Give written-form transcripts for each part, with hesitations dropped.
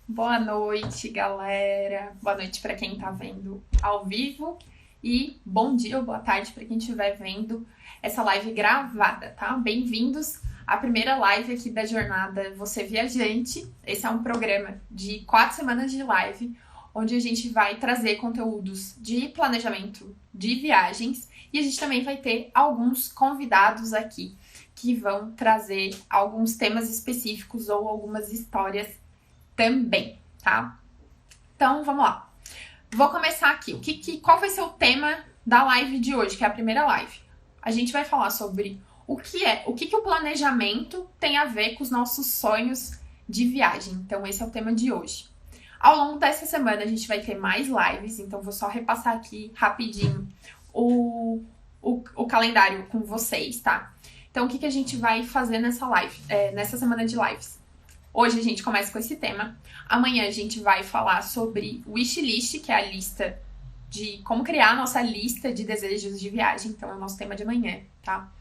Boa noite, galera. Boa noite para quem tá vendo ao vivo e bom dia ou boa tarde para quem estiver vendo essa live gravada, tá? Bem-vindos à primeira live aqui da jornada Você Viajante. Esse é um programa de 4 semanas de live, onde a gente vai trazer conteúdos de planejamento de viagens e a gente também vai ter alguns convidados aqui que vão trazer alguns temas específicos ou algumas histórias também, tá? Então, vamos lá. Vou começar aqui. Qual vai ser o tema da live de hoje, que é a primeira live? A gente vai falar sobre o que o planejamento tem a ver com os nossos sonhos de viagem. Então, esse é o tema de hoje. Ao longo dessa semana, a gente vai ter mais lives, então vou só repassar aqui rapidinho o calendário com vocês, tá? Então, o que a gente vai fazer nessa live, nessa semana de lives? Hoje a gente começa com esse tema. Amanhã a gente vai falar sobre wishlist, que é a lista de como criar a nossa lista de desejos de viagem. Então, é o nosso tema de amanhã, tá?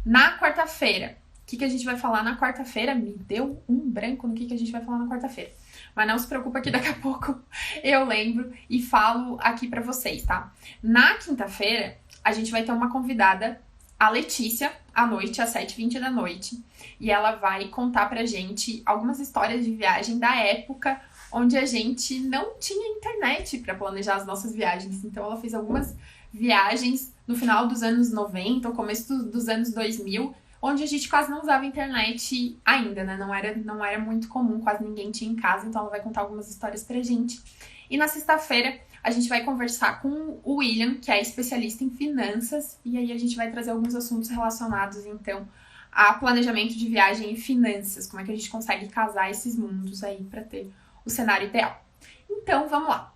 Na quarta-feira, o que a gente vai falar na quarta-feira? Me deu um branco no que a gente vai falar na quarta-feira. Mas não se preocupa que daqui a pouco eu lembro e falo aqui pra vocês, tá? Na quinta-feira, a gente vai ter uma convidada, a Letícia, à noite, às 7h20 da noite. E ela vai contar pra gente algumas histórias de viagem da época onde a gente não tinha internet pra planejar as nossas viagens. Então ela fez algumas viagens no final dos anos 90, ou começo dos anos 2000, onde a gente quase não usava internet ainda, né? Não era muito comum, quase ninguém tinha em casa. Então ela vai contar algumas histórias pra gente. E na sexta-feira a gente vai conversar com o William, que é especialista em finanças, e aí a gente vai trazer alguns assuntos relacionados, então, a planejamento de viagem e finanças, como é que a gente consegue casar esses mundos aí para ter o cenário ideal. Então, vamos lá.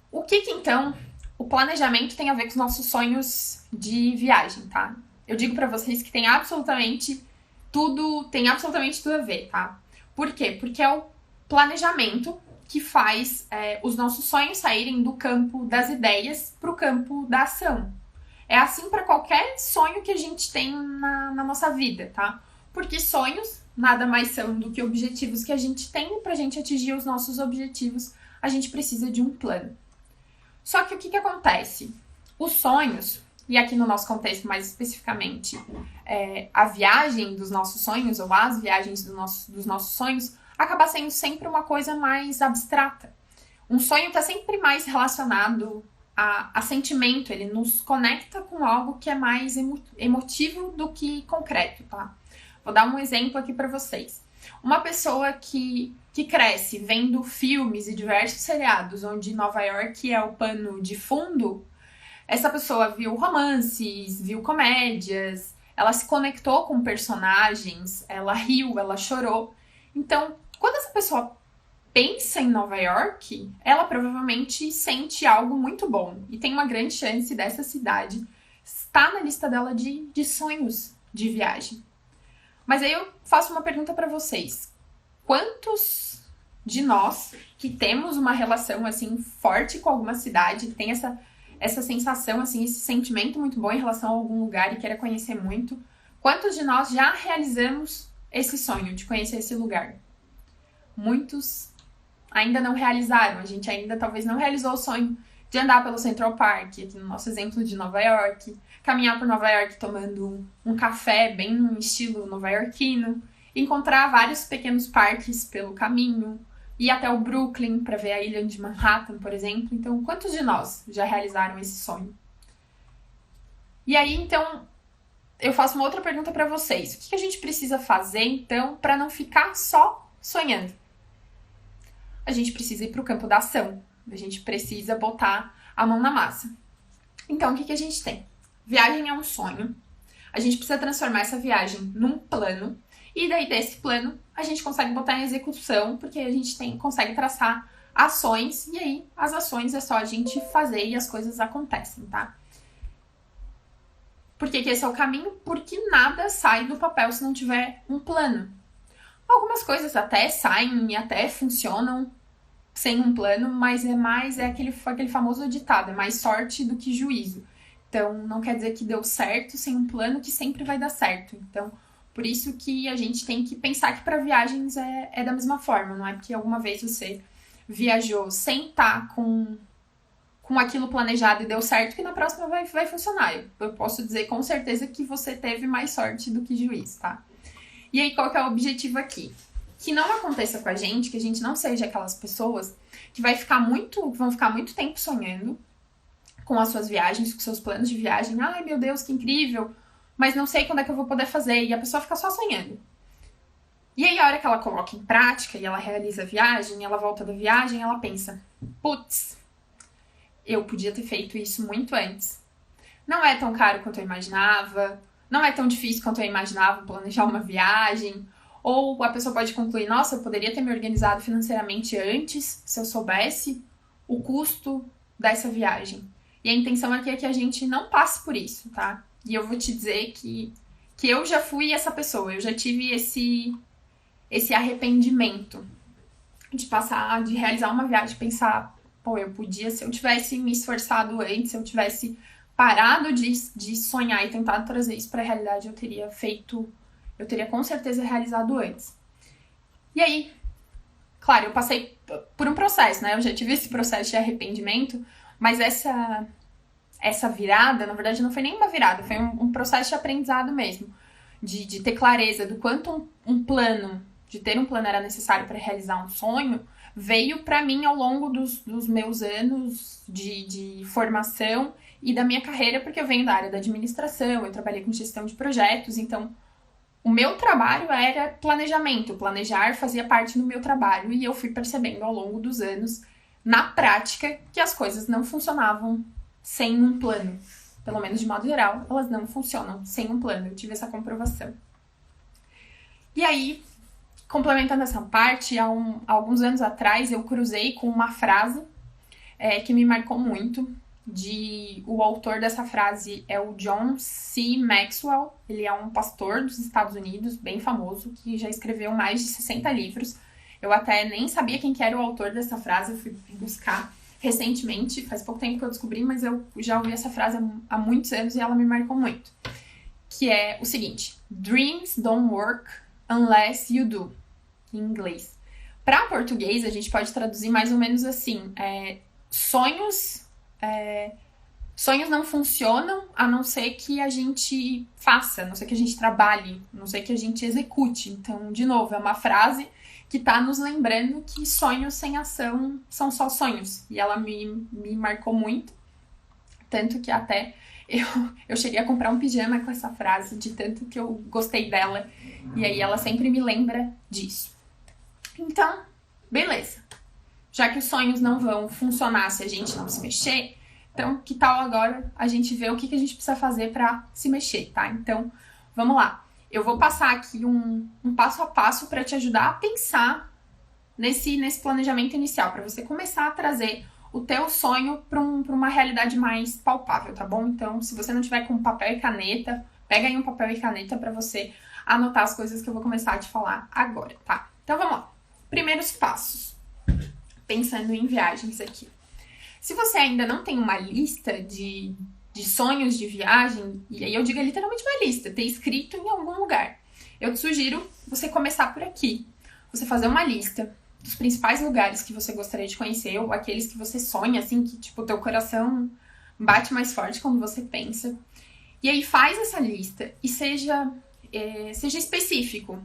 O que então o planejamento tem a ver com os nossos sonhos de viagem, tá? Eu digo para vocês que tem absolutamente tudo a ver, tá? Por quê? Porque é o planejamento que faz os nossos sonhos saírem do campo das ideias para o campo da ação. É assim para qualquer sonho que a gente tem na nossa vida, tá? Porque sonhos nada mais são do que objetivos que a gente tem, e para a gente atingir os nossos objetivos, a gente precisa de um plano. Só que o que acontece? Os sonhos, e aqui no nosso contexto mais especificamente, a viagem dos nossos sonhos, ou as viagens dos nossos sonhos, acaba sendo sempre uma coisa mais abstrata. Um sonho está sempre mais relacionado a sentimento, ele nos conecta com algo que é mais emotivo do que concreto, tá? Vou dar um exemplo aqui para vocês. Uma pessoa que cresce vendo filmes e diversos seriados onde Nova York é o pano de fundo, essa pessoa viu romances, viu comédias, ela se conectou com personagens, ela riu, ela chorou. Então, quando essa pessoa pensa em Nova York, ela provavelmente sente algo muito bom. E tem uma grande chance dessa cidade estar na lista dela de sonhos de viagem. Mas aí eu faço uma pergunta para vocês. Quantos de nós que temos uma relação assim forte com alguma cidade, que tem essa sensação, assim, esse sentimento muito bom em relação a algum lugar e queira conhecer muito, quantos de nós já realizamos esse sonho de conhecer esse lugar? Muitos ainda não realizaram. A gente ainda talvez não realizou o sonho de andar pelo Central Park, aqui no nosso exemplo de Nova York, caminhar por Nova York tomando um café bem no estilo nova-iorquino, encontrar vários pequenos parques pelo caminho, ir até o Brooklyn para ver a ilha de Manhattan, por exemplo. Então, quantos de nós já realizaram esse sonho? E aí, então, eu faço uma outra pergunta para vocês. O que a gente precisa fazer, então, para não ficar só sonhando? A gente precisa ir para o campo da ação. A gente precisa botar a mão na massa. Então, o que a gente tem? Viagem é um sonho. A gente precisa transformar essa viagem num plano. E daí, desse plano, a gente consegue botar em execução, porque a gente consegue traçar ações. E aí, as ações é só a gente fazer e as coisas acontecem, tá? Por que esse é o caminho? Porque nada sai do papel se não tiver um plano. Algumas coisas até saem e até funcionam sem um plano, mas é aquele famoso ditado, é mais sorte do que juízo. Então, não quer dizer que deu certo sem um plano que sempre vai dar certo. Então, Por isso que a gente tem que pensar que para viagens é da mesma forma, não é porque alguma vez você viajou sem estar com aquilo planejado e deu certo que na próxima vai funcionar. Eu posso dizer com certeza que você teve mais sorte do que juiz, tá? E aí, qual que é o objetivo aqui? Que não aconteça com a gente, que a gente não seja aquelas pessoas que vão ficar muito tempo sonhando com as suas viagens, com seus planos de viagem. Ai, meu Deus, que incrível! Mas não sei quando é que eu vou poder fazer. E a pessoa fica só sonhando. E aí, a hora que ela coloca em prática e ela realiza a viagem, ela volta da viagem, ela pensa, putz, eu podia ter feito isso muito antes. Não é tão caro quanto eu imaginava, não é tão difícil quanto eu imaginava planejar uma viagem. Ou a pessoa pode concluir, nossa, eu poderia ter me organizado financeiramente antes, se eu soubesse o custo dessa viagem. E a intenção aqui é que a gente não passe por isso, tá? E eu vou te dizer que eu já fui essa pessoa, eu já tive esse arrependimento de realizar uma viagem, pensar, pô, eu podia, se eu tivesse me esforçado antes, se eu tivesse parado de sonhar e tentado trazer isso pra realidade, eu teria com certeza realizado antes. E aí, claro, eu passei por um processo, né? Eu já tive esse processo de arrependimento, mas essa virada, na verdade, não foi nem uma virada, foi um processo de aprendizado mesmo. De ter clareza do quanto de ter um plano era necessário para realizar um sonho, veio para mim ao longo dos meus anos de formação e da minha carreira, porque eu venho da área da administração, eu trabalhei com gestão de projetos, então o meu trabalho era planejamento, planejar fazia parte do meu trabalho e eu fui percebendo ao longo dos anos, na prática, que as coisas não funcionavam sem um plano. Pelo menos de modo geral, elas não funcionam sem um plano. Eu tive essa comprovação. E aí, complementando essa parte, há alguns anos atrás eu cruzei com uma frase que me marcou muito. O autor dessa frase é o John C. Maxwell. Ele é um pastor dos Estados Unidos, bem famoso, que já escreveu mais de 60 livros. Eu até nem sabia quem que era o autor dessa frase, eu fui buscar recentemente, faz pouco tempo que eu descobri, mas eu já ouvi essa frase há muitos anos e ela me marcou muito. Que é o seguinte: Dreams don't work unless you do, em inglês. Para português, a gente pode traduzir mais ou menos assim: sonhos não funcionam a não ser que a gente faça, a não ser que a gente trabalhe, a não ser que a gente execute. Então, de novo, é uma frase que tá nos lembrando que sonhos sem ação são só sonhos. E ela me marcou muito, tanto que até eu cheguei a comprar um pijama com essa frase, de tanto que eu gostei dela. E aí ela sempre me lembra disso. Então, beleza. Já que os sonhos não vão funcionar se a gente não se mexer, então que tal agora a gente ver o que a gente precisa fazer para se mexer, tá? Então, vamos lá. Eu vou passar aqui um passo a passo para te ajudar a pensar nesse planejamento inicial, para você começar a trazer o teu sonho para uma realidade mais palpável, tá bom? Então, se você não tiver com papel e caneta, pega aí um papel e caneta para você anotar as coisas que eu vou começar a te falar agora, tá? Então, vamos lá. Primeiros passos. Pensando em viagens aqui. Se você ainda não tem uma lista de sonhos de viagem, e aí eu digo literalmente uma lista, ter escrito em algum lugar. Eu te sugiro você começar por aqui. Você fazer uma lista dos principais lugares que você gostaria de conhecer, ou aqueles que você sonha, assim, que tipo, teu coração bate mais forte quando você pensa. E aí faz essa lista e seja específico.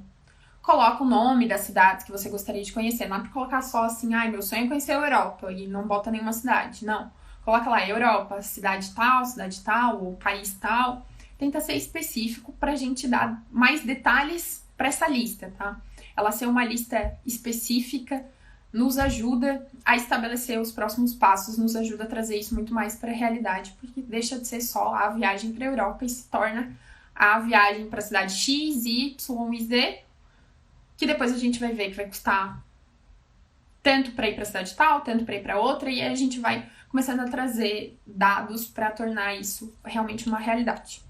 Coloca o nome das cidades que você gostaria de conhecer. Não é pra colocar só assim, meu sonho é conhecer a Europa, e não bota nenhuma cidade. Não. Coloca lá, Europa, cidade tal, ou país tal. Tenta ser específico pra gente dar mais detalhes pra essa lista, tá? Ela ser uma lista específica nos ajuda a estabelecer os próximos passos, nos ajuda a trazer isso muito mais pra realidade, porque deixa de ser só a viagem pra Europa e se torna a viagem pra cidade X, Y e Z, que depois a gente vai ver que vai custar tanto pra ir pra cidade tal, tanto pra ir pra outra, e aí a gente vai começando a trazer dados para tornar isso realmente uma realidade.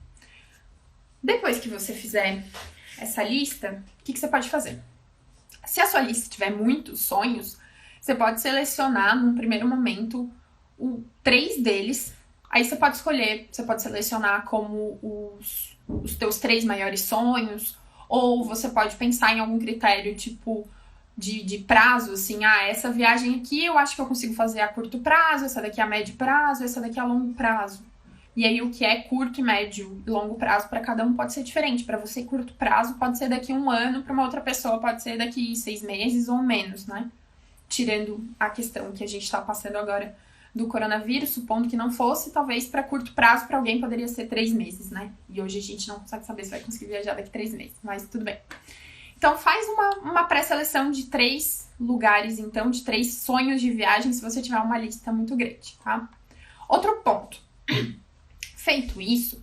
Depois que você fizer essa lista, o que você pode fazer? Se a sua lista tiver muitos sonhos, você pode selecionar, num primeiro momento, 3 deles. Aí você pode escolher, você pode selecionar como os teus 3 maiores sonhos, Ou você pode pensar em algum critério, tipo, de prazo, assim, essa viagem aqui eu acho que eu consigo fazer a curto prazo, essa daqui a médio prazo, essa daqui a longo prazo. E aí o que é curto, médio e longo prazo para cada um pode ser diferente. Para você, curto prazo pode ser daqui a 1 ano, para uma outra pessoa pode ser daqui 6 meses ou menos, né? Tirando a questão que a gente está passando agora do coronavírus, supondo que não fosse, talvez para curto prazo para alguém poderia ser 3 meses, né? E hoje a gente não consegue saber se vai conseguir viajar daqui a 3 meses, mas tudo bem. Então faz uma pré-seleção de 3 lugares, então, de 3 sonhos de viagem, se você tiver uma lista muito grande, tá? Outro ponto. Feito isso,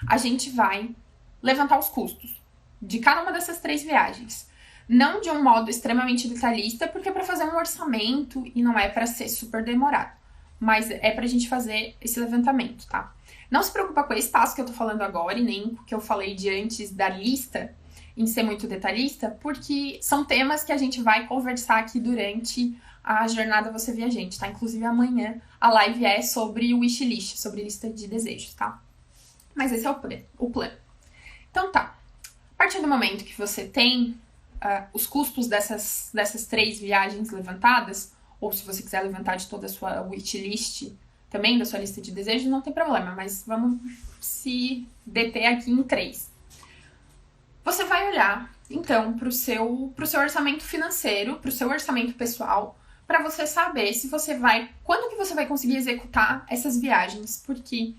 a gente vai levantar os custos de cada uma dessas 3 viagens. Não de um modo extremamente detalhista, porque é para fazer um orçamento e não é para ser super demorado. Mas é pra gente fazer esse levantamento, tá? Não se preocupa com esse passo que eu tô falando agora e nem com o que eu falei de antes da lista, em ser muito detalhista, porque são temas que a gente vai conversar aqui durante a jornada Você Viajante, tá? Inclusive amanhã a live é sobre o wishlist, sobre lista de desejos, tá? Mas esse é o plano. Então tá, a partir do momento que você tem os custos dessas 3 viagens levantadas, ou se você quiser levantar de toda a sua wishlist também, da sua lista de desejos, não tem problema, mas vamos se deter aqui em 3. Você vai olhar, então, pro seu orçamento financeiro, pro seu orçamento pessoal, para você saber se você quando que você vai conseguir executar essas viagens, porque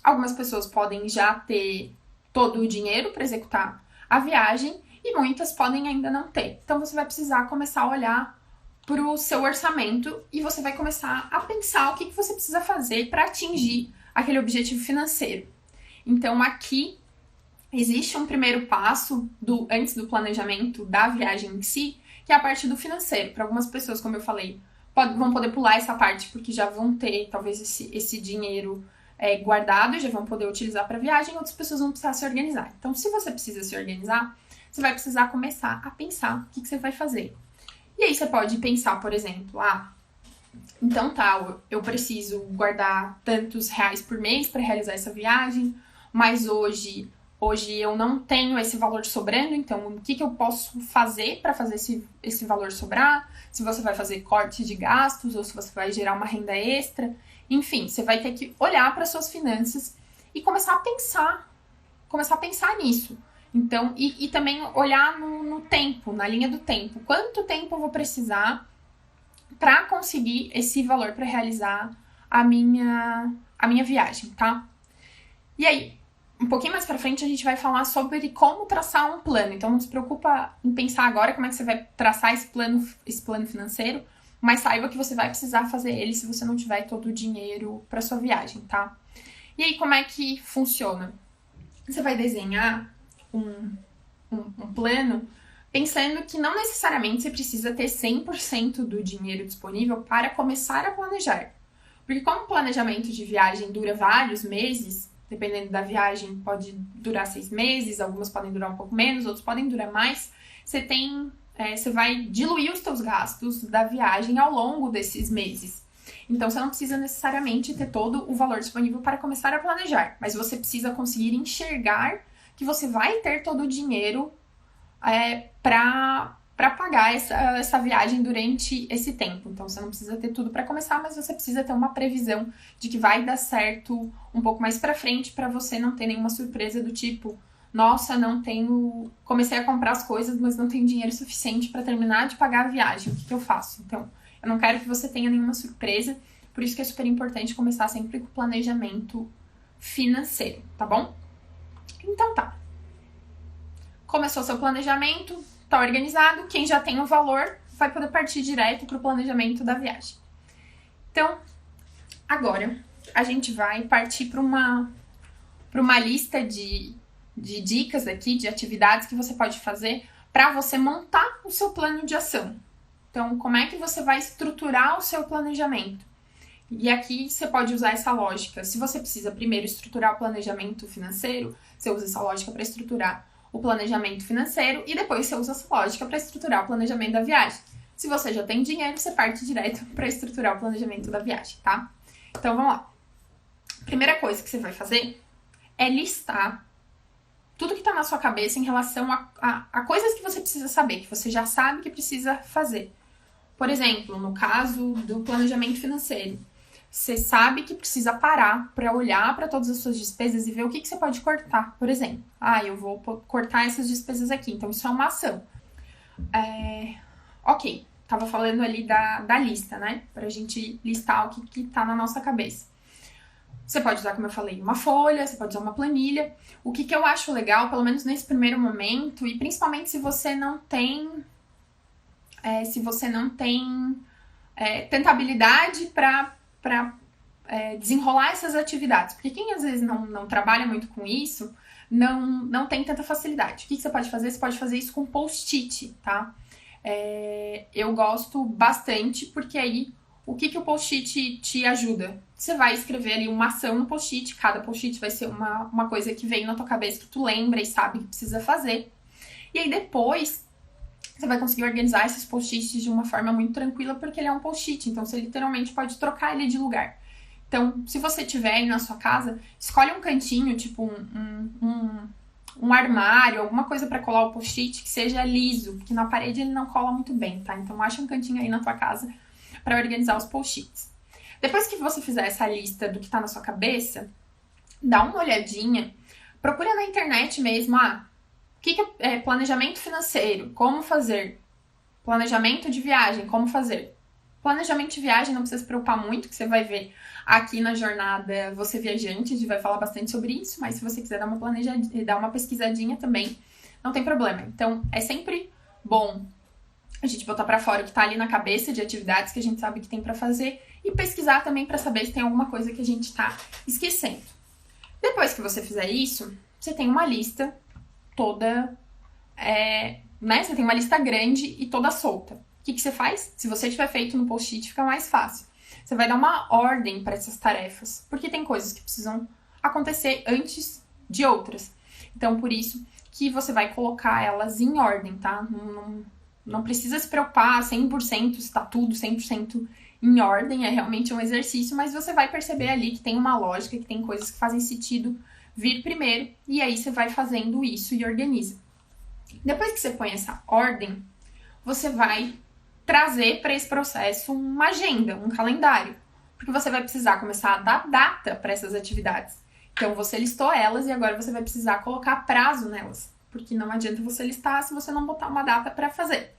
algumas pessoas podem já ter todo o dinheiro para executar a viagem e muitas podem ainda não ter. Então você vai precisar começar a olhar para o seu orçamento e você vai começar a pensar o que você precisa fazer para atingir aquele objetivo financeiro. Então aqui existe um primeiro passo antes do planejamento da viagem em si, que é a parte do financeiro. Para algumas pessoas, como eu falei, vão poder pular essa parte porque já vão ter talvez esse dinheiro guardado e já vão poder utilizar para viagem. Outras pessoas vão precisar se organizar. Então, se você precisa se organizar, você vai precisar começar a pensar o que você vai fazer. E aí você pode pensar, por exemplo, então tá, eu preciso guardar tantos reais por mês para realizar essa viagem, mas hoje eu não tenho esse valor sobrando, então o que eu posso fazer para fazer esse valor sobrar? Se você vai fazer corte de gastos ou se você vai gerar uma renda extra. Enfim, você vai ter que olhar para suas finanças e começar a pensar nisso. Então, e também olhar no tempo, na linha do tempo. Quanto tempo eu vou precisar para conseguir esse valor para realizar a minha viagem, tá? E aí, um pouquinho mais pra frente a gente vai falar sobre como traçar um plano. Então não se preocupa em pensar agora como é que você vai traçar esse plano financeiro, mas saiba que você vai precisar fazer ele se você não tiver todo o dinheiro para sua viagem, tá? E aí como é que funciona? Você vai desenhar um plano pensando que não necessariamente você precisa ter 100% do dinheiro disponível para começar a planejar. Porque como o planejamento de viagem dura vários meses, dependendo da viagem, pode durar 6 meses, algumas podem durar um pouco menos, outros podem durar mais. Você vai diluir os seus gastos da viagem ao longo desses meses. Então, você não precisa necessariamente ter todo o valor disponível para começar a planejar, mas você precisa conseguir enxergar que você vai ter todo o dinheiro para pagar essa viagem durante esse tempo. Então, você não precisa ter tudo para começar, mas você precisa ter uma previsão de que vai dar certo um pouco mais para frente, para você não ter nenhuma surpresa do tipo, nossa, comecei a comprar as coisas, mas não tenho dinheiro suficiente para terminar de pagar a viagem. O que eu faço? Então, eu não quero que você tenha nenhuma surpresa, por isso que é super importante começar sempre com o planejamento financeiro, tá bom? Então tá. Começou seu planejamento, tá organizado, quem já tem o valor vai poder partir direto para o planejamento da viagem. Então, agora a gente vai partir para uma lista de dicas aqui, de atividades que você pode fazer para você montar o seu plano de ação. Então, como é que você vai estruturar o seu planejamento? E aqui você pode usar essa lógica. Se você precisa primeiro estruturar o planejamento financeiro, você usa essa lógica para estruturar o planejamento financeiro e depois você usa essa lógica para estruturar o planejamento da viagem. Se você já tem dinheiro, você parte direto para estruturar o planejamento da viagem, tá? Então, vamos lá. Primeira coisa que você vai fazer é listar tudo que tá na sua cabeça em relação a coisas que você precisa saber, que você já sabe que precisa fazer. Por exemplo, no caso do planejamento financeiro, você sabe que precisa parar para olhar para todas as suas despesas e ver o que você pode cortar. Por exemplo, eu vou cortar essas despesas aqui, então isso é uma ação. Ok, tava falando ali da lista, né? Pra gente listar o que tá na nossa cabeça. Você pode usar, como eu falei, uma folha, você pode usar uma planilha. O que eu acho legal, pelo menos nesse primeiro momento, e principalmente se você não tem tanta habilidade para desenrolar essas atividades. Porque quem às vezes não trabalha muito com isso, não tem tanta facilidade. O que você pode fazer? Você pode fazer isso com post-it, tá? Eu gosto bastante, porque aí o que o post-it te ajuda? Você vai escrever ali uma ação no post-it, cada post-it vai ser uma coisa que veio na tua cabeça que tu lembra e sabe que precisa fazer. E aí depois você vai conseguir organizar esses post-its de uma forma muito tranquila, porque ele é um post-it, então você literalmente pode trocar ele de lugar. Então, se você tiver aí na sua casa, escolhe um cantinho, tipo um armário, alguma coisa para colar o post-it que seja liso, porque na parede ele não cola muito bem, tá? Então acha um cantinho aí na tua casa para organizar os post-its. Depois que você fizer essa lista do que tá na sua cabeça, dá uma olhadinha, procura na internet mesmo, o que é planejamento financeiro, como fazer, planejamento de viagem, como fazer. Planejamento de viagem não precisa se preocupar muito, que você vai ver aqui na jornada Você Viajante, a gente vai falar bastante sobre isso, mas se você quiser dar uma pesquisadinha também, não tem problema. Então, é sempre bom a gente botar pra fora o que tá ali na cabeça de atividades que a gente sabe que tem pra fazer e pesquisar também pra saber se tem alguma coisa que a gente tá esquecendo. Depois que você fizer isso, você tem uma lista toda, Você tem uma lista grande e toda solta. O que você faz? Se você tiver feito no post-it, fica mais fácil. Você vai dar uma ordem para essas tarefas, porque tem coisas que precisam acontecer antes de outras. Então, por isso que você vai colocar elas em ordem, tá? Não precisa se preocupar 100% se está tudo 100% em ordem, é realmente um exercício, mas você vai perceber ali que tem uma lógica, que tem coisas que fazem sentido vir primeiro, e aí você vai fazendo isso e organiza. Depois que você põe essa ordem, você vai trazer para esse processo uma agenda, um calendário, porque você vai precisar começar a dar data para essas atividades. Então, você listou elas e agora você vai precisar colocar prazo nelas, porque não adianta você listar se você não botar uma data para fazer.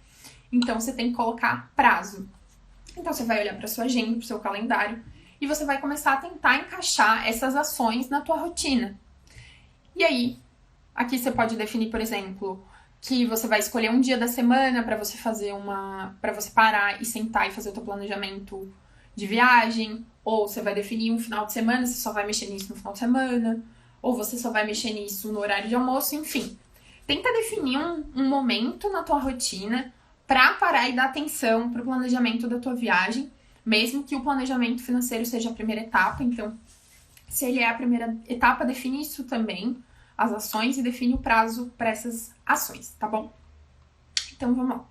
Então, você tem que colocar prazo. Então, você vai olhar para sua agenda, para o seu calendário, e você vai começar a tentar encaixar essas ações na tua rotina. E aí, aqui você pode definir, por exemplo, que você vai escolher um dia da semana para você para você parar e sentar e fazer o teu planejamento de viagem, ou você vai definir um final de semana, você só vai mexer nisso no final de semana, ou você só vai mexer nisso no horário de almoço, enfim. Tenta definir um momento na tua rotina para parar e dar atenção para o planejamento da tua viagem, mesmo que o planejamento financeiro seja a primeira etapa. Então, se ele é a primeira etapa, define isso também, as ações, e define o prazo para essas ações, tá bom? Então, vamos lá. O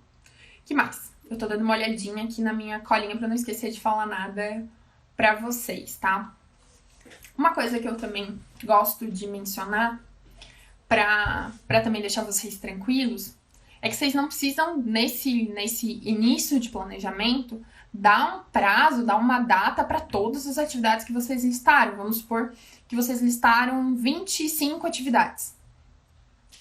que mais? Eu tô dando uma olhadinha aqui na minha colinha para não esquecer de falar nada para vocês, tá? Uma coisa que eu também gosto de mencionar para também deixar vocês tranquilos é que vocês não precisam, nesse início de planejamento, dar um prazo, dar uma data para todas as atividades que vocês listaram. Vamos supor que vocês listaram 25 atividades.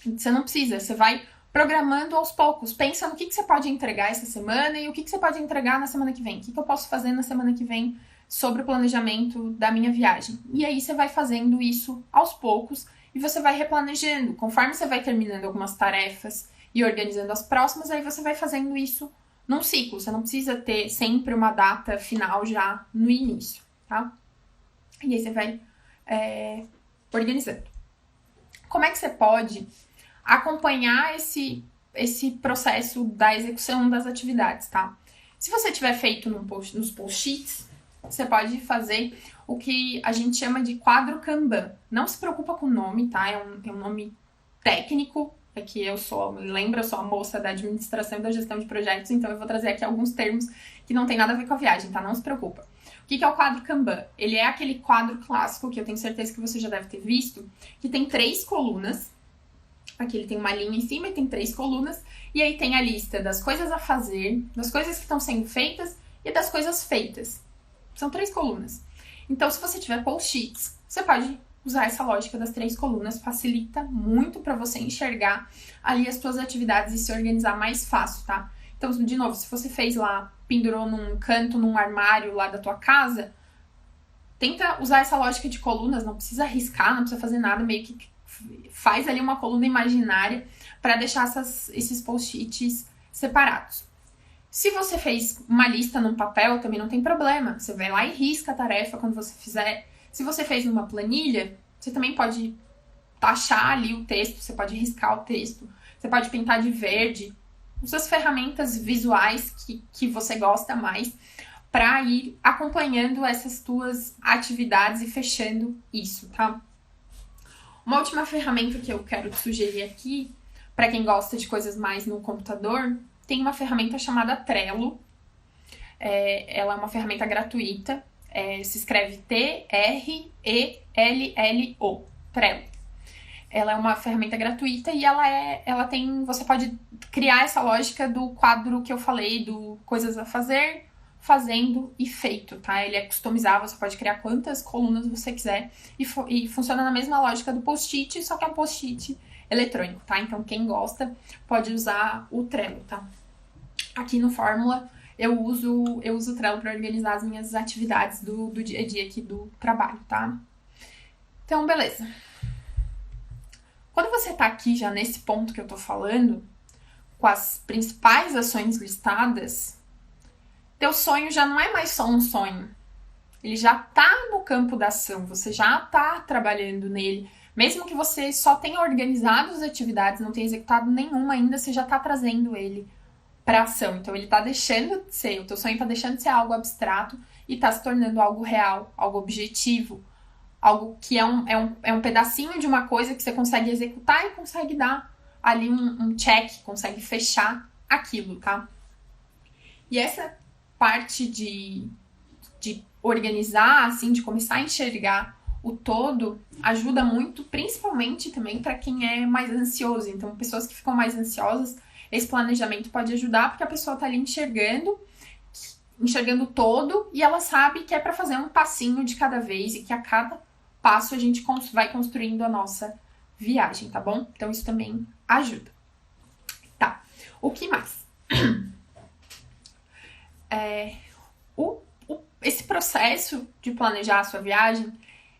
Você não precisa, você vai programando aos poucos. Pensa no que você pode entregar essa semana e o que você pode entregar na semana que vem. O que eu posso fazer na semana que vem sobre o planejamento da minha viagem. E aí você vai fazendo isso aos poucos e você vai replanejando. Conforme você vai terminando algumas tarefas e organizando as próximas, aí você vai fazendo isso num ciclo. Você não precisa ter sempre uma data final já no início, tá? E aí você vai organizando. Como é que você pode acompanhar esse processo da execução das atividades, tá? Se você tiver feito nos post-its, você pode fazer o que a gente chama de quadro Kanban. Não se preocupa com o nome, tá? É um nome técnico. Aqui eu sou a moça da administração e da gestão de projetos, então eu vou trazer aqui alguns termos que não tem nada a ver com a viagem, tá? Não se preocupa. O que é o quadro Kanban? Ele é aquele quadro clássico que eu tenho certeza que você já deve ter visto, que tem 3 colunas, Aqui ele tem uma linha em cima e tem 3 colunas. E aí tem a lista das coisas a fazer, das coisas que estão sendo feitas e das coisas feitas. São 3 colunas. Então, se você tiver post-its, você pode usar essa lógica das 3 colunas. Facilita muito para você enxergar ali as suas atividades e se organizar mais fácil, tá? Então, de novo, se você fez lá, pendurou num canto, num armário lá da tua casa, tenta usar essa lógica de colunas, não precisa riscar, não precisa fazer nada, meio que faz ali uma coluna imaginária para deixar esses post-its separados. Se você fez uma lista num papel, também não tem problema. Você vai lá e risca a tarefa quando você fizer. Se você fez numa planilha, você também pode taxar ali o texto, você pode riscar o texto, você pode pintar de verde. Usa as ferramentas visuais que você gosta mais para ir acompanhando essas tuas atividades e fechando isso, tá? Uma última ferramenta que eu quero te sugerir aqui, para quem gosta de coisas mais no computador, tem uma ferramenta chamada Trello. Ela é uma ferramenta gratuita, se escreve T-R-E-L-L-O, Trello. Ela é uma ferramenta gratuita e você pode criar essa lógica do quadro que eu falei, do coisas a fazer, fazendo e feito, tá? Ele é customizável, você pode criar quantas colunas você quiser e funciona na mesma lógica do post-it, só que é um post-it eletrônico, tá? Então, quem gosta pode usar o Trello, tá? Aqui no Fórmula, eu uso o Trello para organizar as minhas atividades do dia a dia aqui do trabalho, tá? Então, beleza. Quando você tá aqui já nesse ponto que eu tô falando, com as principais ações listadas, teu sonho já não é mais só um sonho. Ele já tá no campo da ação, você já tá trabalhando nele. Mesmo que você só tenha organizado as atividades, não tenha executado nenhuma ainda, você já tá trazendo ele pra ação. Então ele tá deixando de ser, o teu sonho tá deixando de ser algo abstrato e tá se tornando algo real, algo objetivo. Algo que é um pedacinho de uma coisa que você consegue executar e consegue dar ali um check, consegue fechar aquilo, tá? E essa parte de organizar, assim, de começar a enxergar o todo, ajuda muito, principalmente também para quem é mais ansioso. Então, pessoas que ficam mais ansiosas, esse planejamento pode ajudar, porque a pessoa tá ali enxergando todo, e ela sabe que é para fazer um passinho de cada vez, e que a cada passo a gente vai construindo a nossa viagem, tá bom? Então, isso também ajuda. Tá, o que mais? Esse processo de planejar a sua viagem,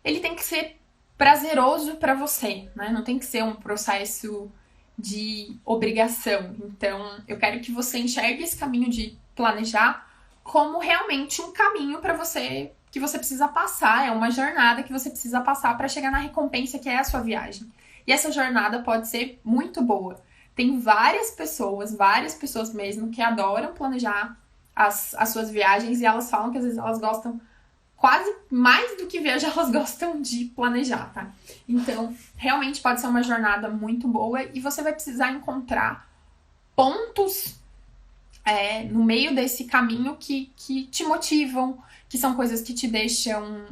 ele tem que ser prazeroso para você, né? Não tem que ser um processo de obrigação. Então, eu quero que você enxergue esse caminho de planejar como realmente um caminho para você, que você precisa passar, é uma jornada que você precisa passar para chegar na recompensa que é a sua viagem. E essa jornada pode ser muito boa. Tem várias pessoas mesmo, que adoram planejar as suas viagens, e elas falam que às vezes elas gostam quase mais do que viajar, elas gostam de planejar, tá? Então, realmente pode ser uma jornada muito boa, e você vai precisar encontrar pontos no meio desse caminho que te motivam, que são coisas que te deixam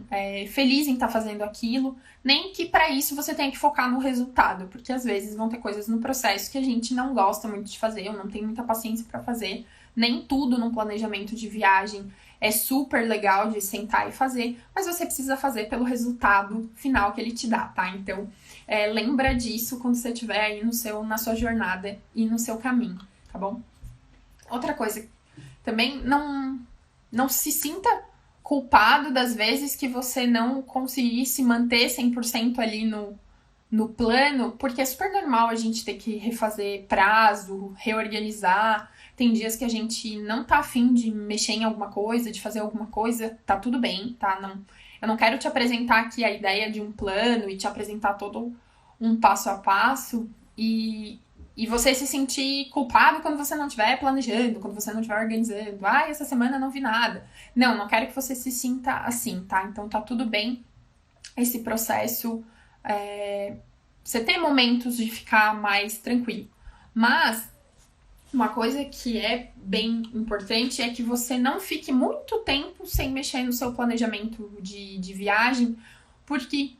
feliz em estar fazendo aquilo, nem que para isso você tenha que focar no resultado, porque às vezes vão ter coisas no processo que a gente não gosta muito de fazer, ou não tem muita paciência para fazer. Nem tudo num planejamento de viagem é super legal de sentar e fazer, mas você precisa fazer pelo resultado final que ele te dá, tá? Então, lembra disso quando você estiver aí na sua jornada e no seu caminho, tá bom? Outra coisa, também não se sinta culpado das vezes que você não conseguir se manter 100% ali no plano, porque é super normal a gente ter que refazer prazo, reorganizar. Tem dias que a gente não tá afim de mexer em alguma coisa, de fazer alguma coisa, tá tudo bem, tá? Eu não quero te apresentar aqui a ideia de um plano e te apresentar todo um passo a passo e você se sentir culpado quando você não estiver planejando, quando você não estiver organizando. Essa semana eu não vi nada. Não quero que você se sinta assim, tá? Então tá tudo bem esse processo. Você tem momentos de ficar mais tranquilo. Mas uma coisa que é bem importante é que você não fique muito tempo sem mexer no seu planejamento de viagem, porque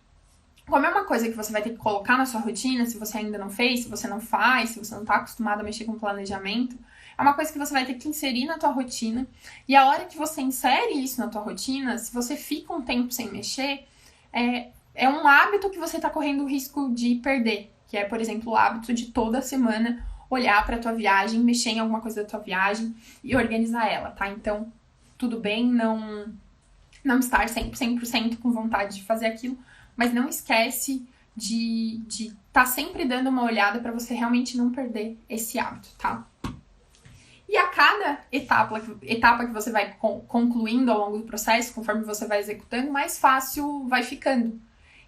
Como é uma coisa que você vai ter que colocar na sua rotina, se você ainda não fez, se você não faz, se você não está acostumado a mexer com planejamento, é uma coisa que você vai ter que inserir na tua rotina. E a hora que você insere isso na tua rotina, se você fica um tempo sem mexer, é um hábito que você está correndo o risco de perder. Que é, por exemplo, o hábito de toda semana olhar para a tua viagem, mexer em alguma coisa da tua viagem e organizar ela, tá? Então, tudo bem não estar 100% com vontade de fazer aquilo, mas não esquece de estar sempre dando uma olhada para você realmente não perder esse hábito, tá? E a cada etapa que você vai concluindo ao longo do processo, conforme você vai executando, mais fácil vai ficando.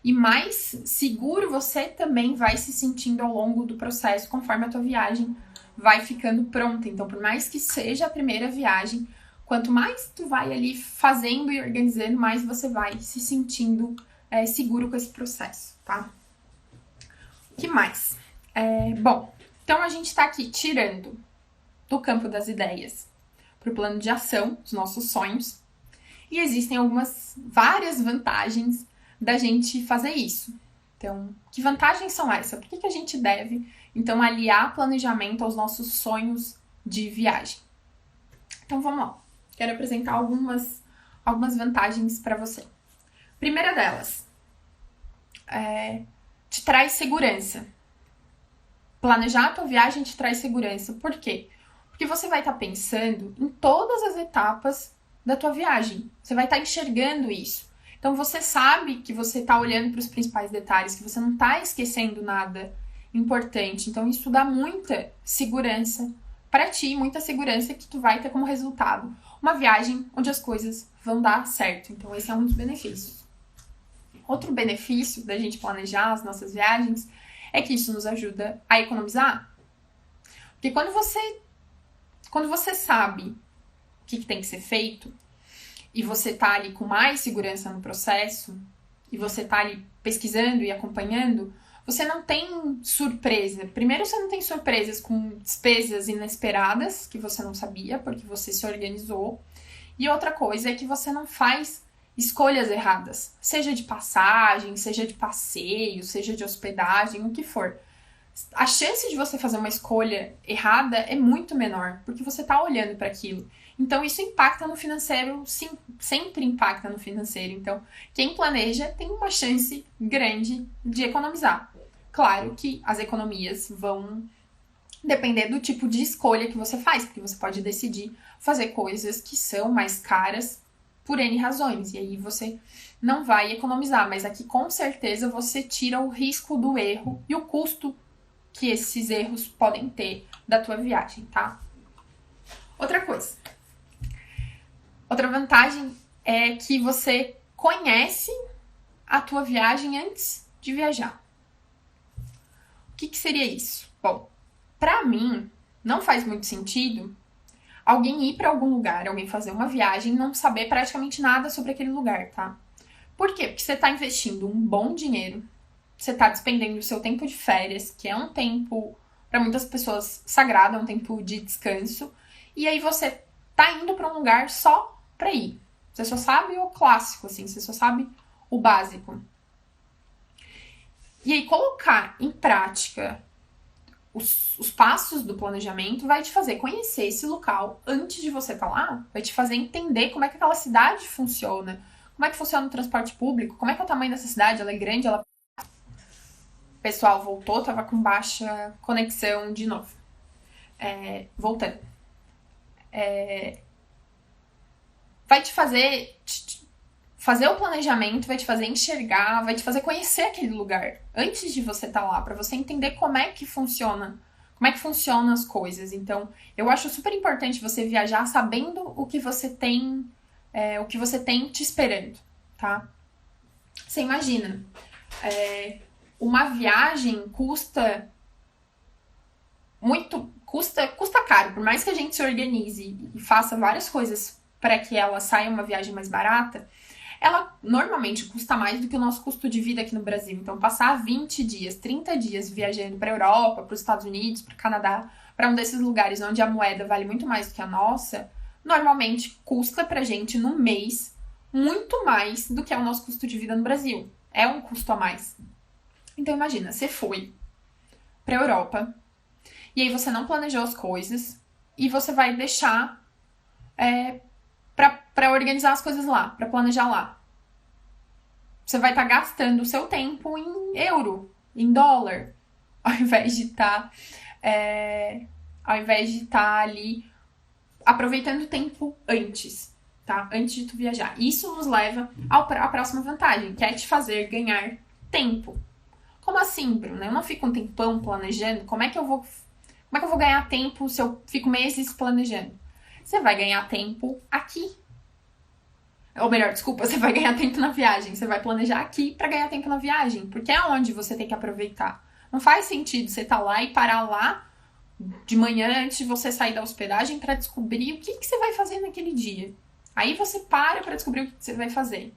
E mais seguro você também vai se sentindo ao longo do processo, conforme a tua viagem vai ficando pronta. Então, por mais que seja a primeira viagem, quanto mais tu vai ali fazendo e organizando, mais você vai se sentindo seguro com esse processo, tá? O que mais? Bom, então a gente tá aqui tirando do campo das ideias para o plano de ação, os nossos sonhos. E existem várias vantagens da gente fazer isso. Então, que vantagens são essas? Por que a gente deve, então, aliar planejamento aos nossos sonhos de viagem? Então, vamos lá. Quero apresentar algumas vantagens para você. Primeira delas, te traz segurança. Planejar a tua viagem te traz segurança. Por quê? Porque você vai estar pensando em todas as etapas da tua viagem. Você vai estar enxergando isso. Então, você sabe que você está olhando para os principais detalhes, que você não está esquecendo nada importante. Então, isso dá muita segurança para ti, muita segurança que tu vai ter como resultado uma viagem onde as coisas vão dar certo. Então, esse é um dos benefícios. Outro benefício da gente planejar as nossas viagens é que isso nos ajuda a economizar. Porque quando você sabe o que tem que ser feito, e você tá ali com mais segurança no processo, e você tá ali pesquisando e acompanhando, você não tem surpresa. Primeiro, você não tem surpresas com despesas inesperadas, que você não sabia, porque você se organizou. E outra coisa é que você não faz escolhas erradas, seja de passagem, seja de passeio, seja de hospedagem, o que for. A chance de você fazer uma escolha errada é muito menor, porque você tá olhando para aquilo. Então, isso impacta no financeiro, sim, sempre impacta no financeiro. Então, quem planeja tem uma chance grande de economizar. Claro que as economias vão depender do tipo de escolha que você faz, porque você pode decidir fazer coisas que são mais caras por N razões, e aí você não vai economizar, mas aqui com certeza você tira o risco do erro e o custo que esses erros podem ter da tua viagem, tá? Outra coisa. Outra vantagem é que você conhece a tua viagem antes de viajar. O que seria isso? Bom, pra mim, não faz muito sentido alguém ir pra algum lugar, alguém fazer uma viagem e não saber praticamente nada sobre aquele lugar, tá? Por quê? Porque você tá investindo um bom dinheiro, você tá despendendo o seu tempo de férias, que é um tempo, pra muitas pessoas, sagrado, é um tempo de descanso, e aí você tá indo pra um lugar só pra ir. Você só sabe o clássico, assim, você só sabe o básico. E aí, colocar em prática os passos do planejamento vai te fazer conhecer esse local antes de você estar lá, vai te fazer entender como é que aquela cidade funciona, como é que funciona o transporte público, como é que é o tamanho dessa cidade, ela é grande, ela... O pessoal voltou, tava com baixa conexão de novo. Voltando. Vai te fazer o planejamento, vai te fazer enxergar, vai te fazer conhecer aquele lugar antes de você estar lá, para você entender como é que funcionam as coisas. Então, eu acho super importante você viajar sabendo o que você tem te esperando, tá? Você imagina, uma viagem custa caro, por mais que a gente se organize e faça várias coisas para que ela saia uma viagem mais barata, ela normalmente custa mais do que o nosso custo de vida aqui no Brasil. Então, passar 20 dias, 30 dias viajando para a Europa, para os Estados Unidos, para o Canadá, para um desses lugares onde a moeda vale muito mais do que a nossa, normalmente custa pra gente no mês muito mais do que é o nosso custo de vida no Brasil. é um custo a mais. Então imagina, você foi pra Europa e aí você não planejou as coisas e você vai deixar pra organizar as coisas lá, pra planejar lá. Você vai estar gastando o seu tempo em euro, em dólar, ao invés de estar ali aproveitando o tempo antes, tá? Antes de tu viajar. Isso nos leva à próxima vantagem, que é te fazer ganhar tempo. Como assim, Bruna? Eu não fico um tempão planejando? Como é que eu vou ganhar tempo se eu fico meses planejando? Você vai ganhar tempo aqui. Ou melhor, desculpa, você vai ganhar tempo na viagem. Você vai planejar aqui pra ganhar tempo na viagem, porque é onde você tem que aproveitar. Não faz sentido você estar lá e parar lá de manhã antes de você sair da hospedagem pra descobrir o que você vai fazer naquele dia. Aí você para pra descobrir o que você vai fazer.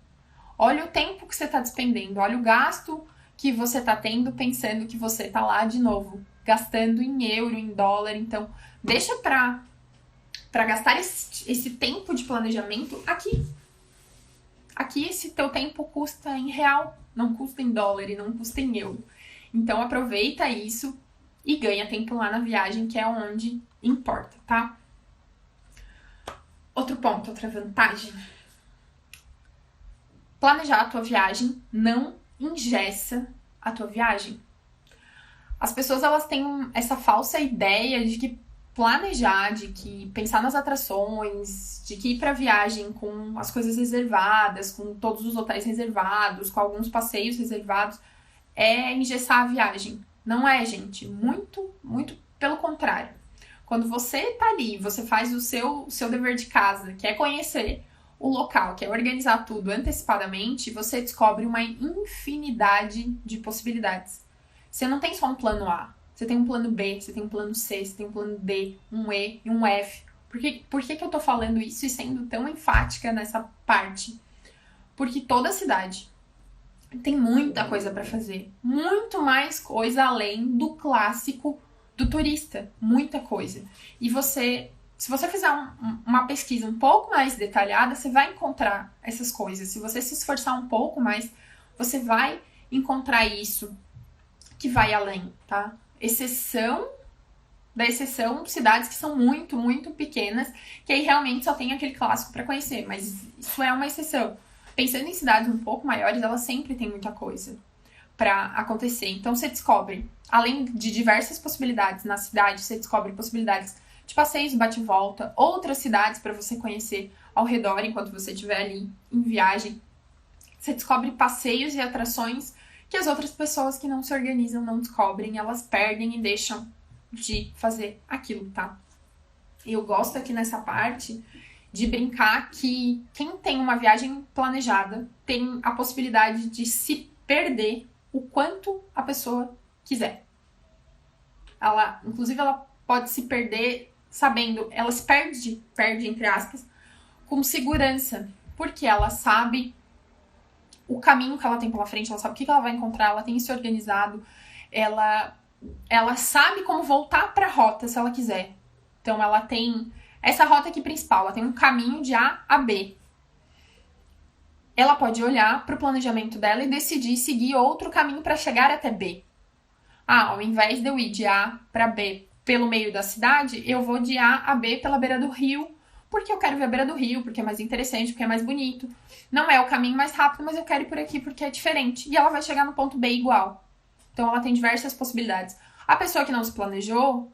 Olha o tempo que você tá despendendo, olha o gasto que você tá tendo pensando que você tá lá de novo, gastando em euro, em dólar. Então, deixa pra gastar esse tempo de planejamento aqui. Aqui esse teu tempo custa em real, não custa em dólar e não custa em euro. Então aproveita isso e ganha tempo lá na viagem, que é onde importa, tá? Outro ponto, outra vantagem. Planejar a tua viagem não engessa a tua viagem. As pessoas, elas têm essa falsa ideia de que planejar, de que pensar nas atrações, de que ir pra viagem com as coisas reservadas, com todos os hotéis reservados, com alguns passeios reservados, é engessar a viagem. Não é, gente. Muito, muito pelo contrário. Quando você tá ali, você faz o seu dever de casa, que é conhecer o local, que é organizar tudo antecipadamente, você descobre uma infinidade de possibilidades. Você não tem só um plano A. Você tem um plano B, você tem um plano C, você tem um plano D, um E e um F. Por que eu tô falando isso e sendo tão enfática nessa parte? Porque toda cidade tem muita coisa pra fazer. Muito mais coisa além do clássico do turista. Muita coisa. E se você fizer uma pesquisa um pouco mais detalhada, você vai encontrar essas coisas. Se você se esforçar um pouco mais, você vai encontrar isso que vai além, tá? Exceção, cidades que são muito, muito pequenas, que aí realmente só tem aquele clássico para conhecer, mas isso é uma exceção. Pensando em cidades um pouco maiores, elas sempre têm muita coisa para acontecer. Então você descobre, além de diversas possibilidades na cidade, você descobre possibilidades de passeios, bate-volta, outras cidades para você conhecer ao redor enquanto você estiver ali em viagem. Você descobre passeios e atrações que as outras pessoas que não se organizam não descobrem, elas perdem e deixam de fazer aquilo, tá? Eu gosto aqui nessa parte de brincar que quem tem uma viagem planejada tem a possibilidade de se perder o quanto a pessoa quiser. Inclusive, ela pode se perder sabendo, ela se perde entre aspas, com segurança, porque ela sabe o caminho que ela tem pela frente, ela sabe o que ela vai encontrar, ela tem isso organizado, ela sabe como voltar para a rota se ela quiser. Então ela tem essa rota aqui principal, ela tem um caminho de A a B. Ela pode olhar para o planejamento dela e decidir seguir outro caminho para chegar até B. Ao invés de eu ir de A para B pelo meio da cidade, eu vou de A a B pela beira do rio, porque eu quero ver a beira do rio, porque é mais interessante, porque é mais bonito. Não é o caminho mais rápido, mas eu quero ir por aqui porque é diferente. E ela vai chegar no ponto B igual. Então ela tem diversas possibilidades. A pessoa que não se planejou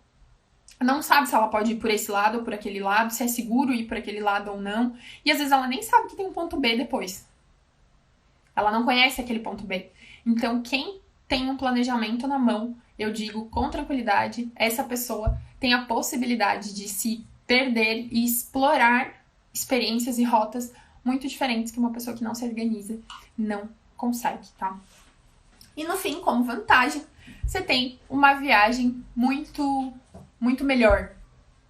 não sabe se ela pode ir por esse lado ou por aquele lado, se é seguro ir por aquele lado ou não. E às vezes ela nem sabe que tem um ponto B depois. Ela não conhece aquele ponto B. Então quem tem um planejamento na mão, eu digo com tranquilidade, essa pessoa tem a possibilidade de se perder e explorar experiências e rotas muito diferentes que uma pessoa que não se organiza não consegue, tá? E no fim, como vantagem, você tem uma viagem muito, muito melhor,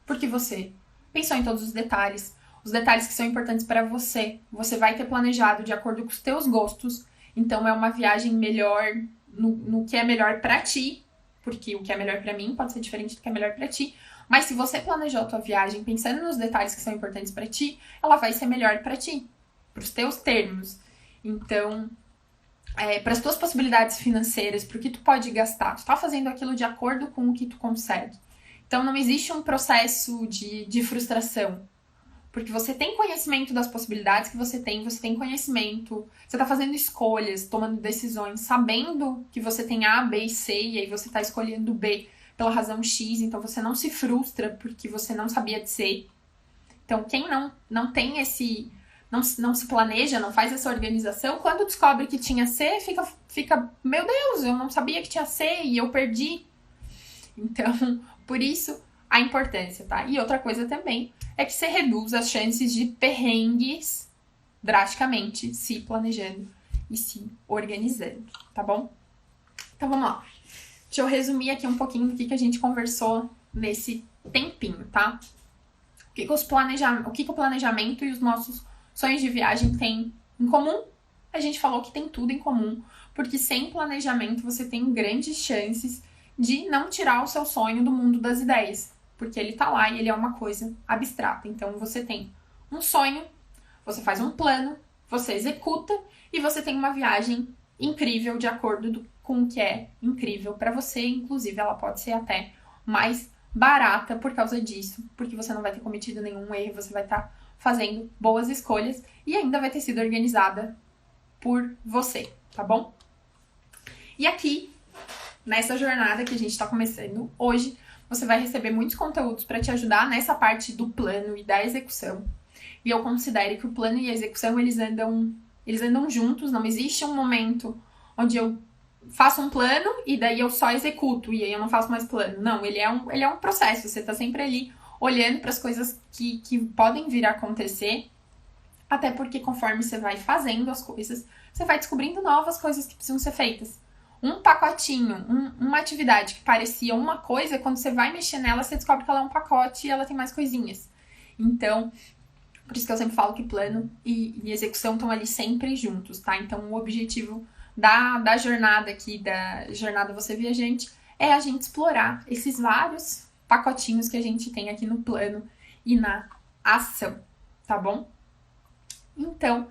porque você pensou em todos os detalhes que são importantes para você. Você vai ter planejado de acordo com os teus gostos, então é uma viagem melhor no que é melhor para ti, porque o que é melhor para mim pode ser diferente do que é melhor para ti. Mas se você planejou a tua viagem pensando nos detalhes que são importantes para ti, ela vai ser melhor para ti, para os teus termos. Então, para as tuas possibilidades financeiras, para o que tu pode gastar. Tu tá fazendo aquilo de acordo com o que tu consegue. Então, não existe um processo de frustração. Porque você tem conhecimento das possibilidades que você tem conhecimento, você tá fazendo escolhas, tomando decisões, sabendo que você tem A, B e C, e aí você tá escolhendo B pela razão X, então você não se frustra porque você não sabia de C. Então, quem não tem esse... Não se planeja, não faz essa organização, quando descobre que tinha C, fica, meu Deus, eu não sabia que tinha C e eu perdi. Então, por isso, a importância, tá? E outra coisa também é que você reduz as chances de perrengues drasticamente, se planejando e se organizando, tá bom? Então, vamos lá. Deixa eu resumir aqui um pouquinho do que a gente conversou nesse tempinho, tá? O que o planejamento e os nossos sonhos de viagem têm em comum? A gente falou que tem tudo em comum, porque sem planejamento você tem grandes chances de não tirar o seu sonho do mundo das ideias, porque ele tá lá e ele é uma coisa abstrata. Então você tem um sonho, você faz um plano, você executa e você tem uma viagem incrível de acordo com o que é incrível para você. Inclusive ela pode ser até mais barata por causa disso, porque você não vai ter cometido nenhum erro, você vai estar fazendo boas escolhas e ainda vai ter sido organizada por você, tá bom? E aqui, nessa jornada que a gente está começando hoje, você vai receber muitos conteúdos para te ajudar nessa parte do plano e da execução. E eu considero que o plano e a execução, eles andam juntos, não existe um momento onde eu faço um plano e daí eu só executo e aí eu não faço mais plano. Não, ele é um processo, você está sempre ali olhando para as coisas que podem vir a acontecer, até porque conforme você vai fazendo as coisas, você vai descobrindo novas coisas que precisam ser feitas. Um pacotinho, uma atividade que parecia uma coisa, quando você vai mexer nela, você descobre que ela é um pacote e ela tem mais coisinhas. Então, por isso que eu sempre falo que plano e execução estão ali sempre juntos, tá? Então, o objetivo da jornada aqui, da jornada Você Viajante, é a gente explorar esses vários pacotinhos que a gente tem aqui no plano e na ação, tá bom? Então,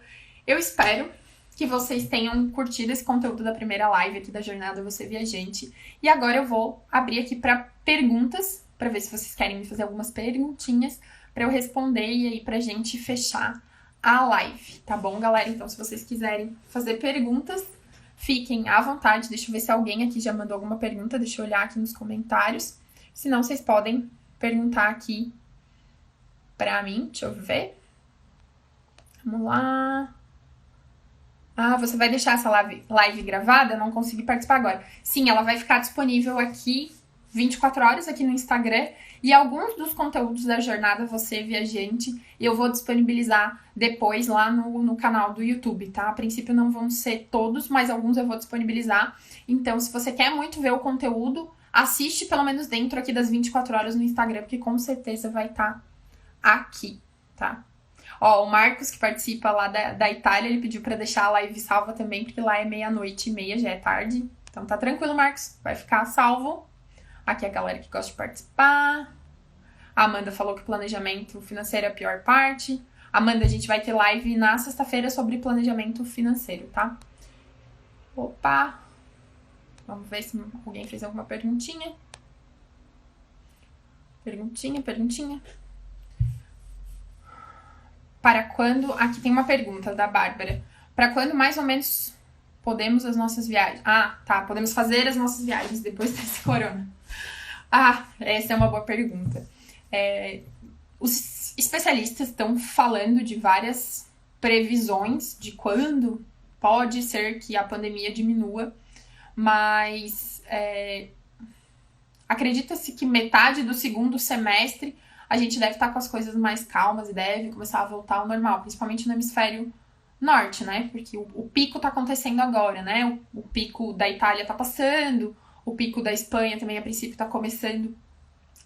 eu espero que vocês tenham curtido esse conteúdo da primeira live aqui da Jornada Você Viajante. E agora eu vou abrir aqui para perguntas, para ver se vocês querem me fazer algumas perguntinhas para eu responder e aí pra gente fechar a live, tá bom, galera? Então, se vocês quiserem fazer perguntas, fiquem à vontade. Deixa eu ver se alguém aqui já mandou alguma pergunta, deixa eu olhar aqui nos comentários. Se não, vocês podem perguntar aqui pra mim. Deixa eu ver. Vamos lá. Ah, você vai deixar essa live gravada? Não consegui participar agora. Sim, ela vai ficar disponível aqui 24 horas aqui no Instagram. E alguns dos conteúdos da jornada Você Viajante eu vou disponibilizar depois lá no canal do YouTube, tá? A princípio não vão ser todos, mas alguns eu vou disponibilizar. Então, se você quer muito ver o conteúdo, assiste pelo menos dentro aqui das 24 horas no Instagram, porque com certeza vai estar aqui, tá? Ó, o Marcos, que participa lá da Itália, ele pediu pra deixar a live salva também, porque lá é 00:30, já é tarde. Então tá tranquilo, Marcos, vai ficar salvo. Aqui a galera que gosta de participar. A Amanda falou que o planejamento financeiro é a pior parte. Amanda, a gente vai ter live na sexta-feira sobre planejamento financeiro, tá? Opa! Vamos ver se alguém fez alguma perguntinha. Perguntinha. Para quando... Aqui tem uma pergunta da Bárbara. Para quando mais ou menos podemos as nossas viagens? Ah, tá. Podemos fazer as nossas viagens depois desse corona. Ah, essa é uma boa pergunta. Os especialistas estão falando de várias previsões de quando pode ser que a pandemia diminua, mas acredita-se que metade do segundo semestre a gente deve estar com as coisas mais calmas e deve começar a voltar ao normal, principalmente no hemisfério norte, né? Porque o pico tá acontecendo agora, né? O pico da Itália tá passando, o pico da Espanha também, a princípio, tá começando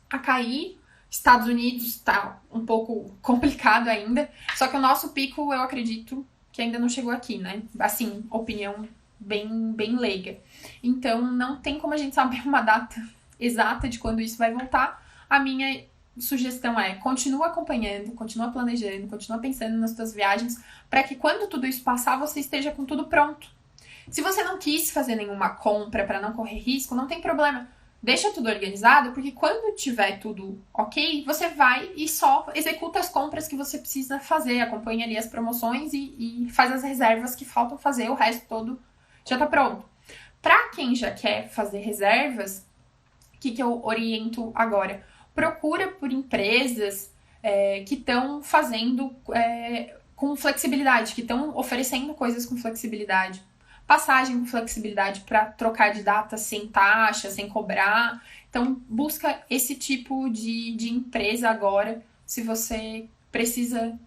a cair. Estados Unidos tá um pouco complicado ainda, só que o nosso pico, eu acredito que ainda não chegou aqui, né? Assim, opinião bem leiga. Então, não tem como a gente saber uma data exata de quando isso vai voltar. A minha sugestão é, continua acompanhando, continua planejando, continua pensando nas suas viagens, para que quando tudo isso passar, você esteja com tudo pronto. Se você não quis fazer nenhuma compra para não correr risco, não tem problema. Deixa tudo organizado, porque quando tiver tudo ok, você vai e só executa as compras que você precisa fazer, acompanha ali as promoções e faz as reservas que faltam fazer, o resto todo já tá pronto. Para quem já quer fazer reservas, o que eu oriento agora? Procura por empresas que estão fazendo com flexibilidade, que estão oferecendo coisas com flexibilidade. Passagem com flexibilidade para trocar de data sem taxa, sem cobrar. Então, busca esse tipo de empresa agora, se você precisa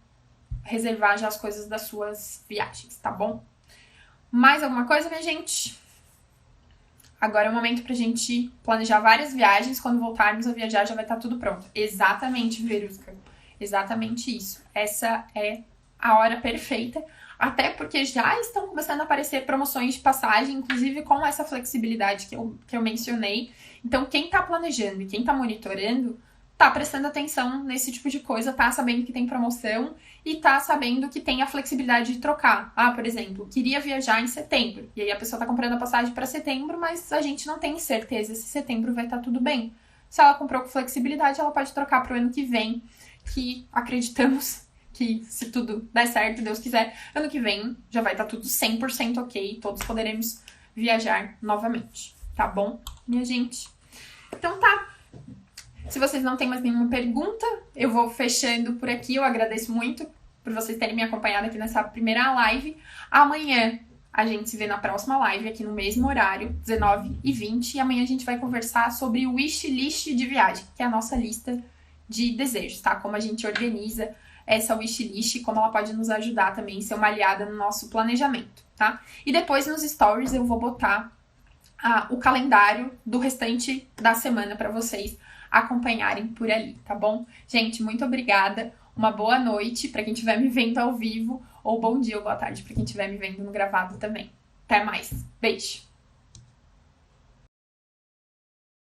reservar já as coisas das suas viagens, tá bom? Mais alguma coisa, minha gente? Agora é o momento pra gente planejar várias viagens. Quando voltarmos a viajar, já vai estar tudo pronto. Exatamente, Verusca. Exatamente isso. Essa é a hora perfeita. Até porque já estão começando a aparecer promoções de passagem, inclusive com essa flexibilidade que eu mencionei. Então, quem tá planejando e quem tá monitorando, tá prestando atenção nesse tipo de coisa, tá sabendo que tem promoção e tá sabendo que tem a flexibilidade de trocar. Ah, por exemplo, queria viajar em setembro. E aí a pessoa tá comprando a passagem para setembro, mas a gente não tem certeza se setembro vai estar tudo bem. Se ela comprou com flexibilidade, ela pode trocar pro ano que vem, que acreditamos que se tudo der certo, Deus quiser, ano que vem já vai estar tudo 100% ok, todos poderemos viajar novamente, tá bom, minha gente? Então tá, se vocês não têm mais nenhuma pergunta, eu vou fechando por aqui, eu agradeço muito por vocês terem me acompanhado aqui nessa primeira live. Amanhã a gente se vê na próxima live, aqui no mesmo horário, 19h20, e amanhã a gente vai conversar sobre o wishlist de viagem, que é a nossa lista de desejos, tá? Como a gente organiza essa wishlist, como ela pode nos ajudar também a ser uma aliada no nosso planejamento, tá? E depois nos stories eu vou botar o calendário do restante da semana para vocês acompanharem por ali, tá bom? Gente, muito obrigada, uma boa noite para quem estiver me vendo ao vivo, ou bom dia ou boa tarde para quem estiver me vendo no gravado também. Até mais, beijo!